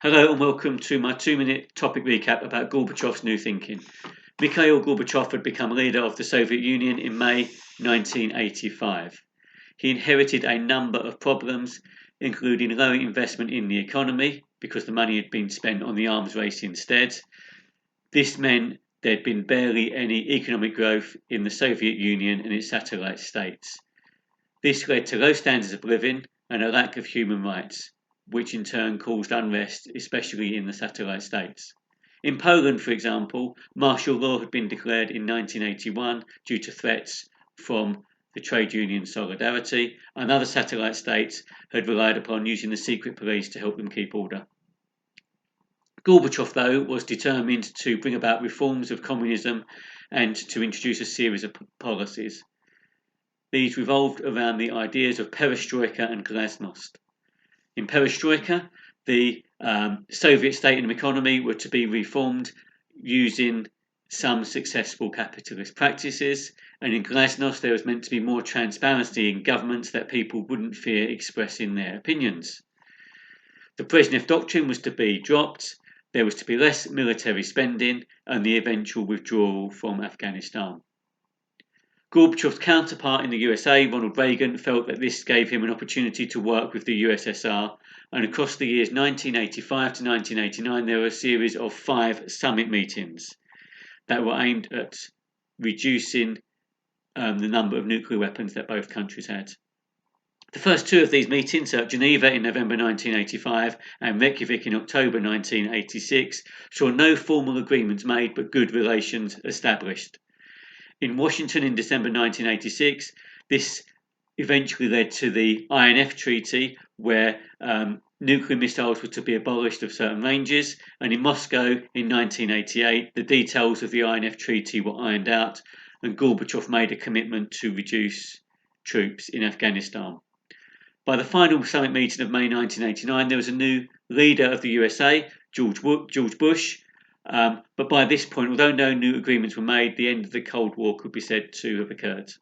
Hello and welcome to my 2-minute topic recap about Gorbachev's new thinking. Mikhail Gorbachev had become leader of the Soviet Union in May 1985. He inherited a number of problems, including low investment in the economy because the money had been spent on the arms race instead. This meant there'd been barely any economic growth in the Soviet Union and its satellite states. This led to low standards of living and a lack of human rights, which in turn caused unrest, especially in the satellite states. In Poland, for example, martial law had been declared in 1981 due to threats from the trade union Solidarity, and other satellite states had relied upon using the secret police to help them keep order. Gorbachev, though, was determined to bring about reforms of communism and to introduce a series of policies. These revolved around the ideas of perestroika and glasnost. In perestroika, the Soviet state and economy were to be reformed using some successful capitalist practices, and in glasnost there was meant to be more transparency in governments that people wouldn't fear expressing their opinions. The Brezhnev Doctrine was to be dropped, there was to be less military spending, and the eventual withdrawal from Afghanistan. Gorbachev's counterpart in the USA, Ronald Reagan, felt that this gave him an opportunity to work with the USSR, and across the years 1985 to 1989 there were a series of 5 summit meetings that were aimed at reducing the number of nuclear weapons that both countries had. The first 2 of these meetings, at Geneva in November 1985 and Reykjavik in October 1986, saw no formal agreements made but good relations established. In Washington in December 1986, this eventually led to the INF Treaty, where nuclear missiles were to be abolished of certain ranges, and in Moscow in 1988, the details of the INF Treaty were ironed out, and Gorbachev made a commitment to reduce troops in Afghanistan. By the final summit meeting of May 1989, there was a new leader of the USA, George Bush. But by this point, although no new agreements were made, the end of the Cold War could be said to have occurred.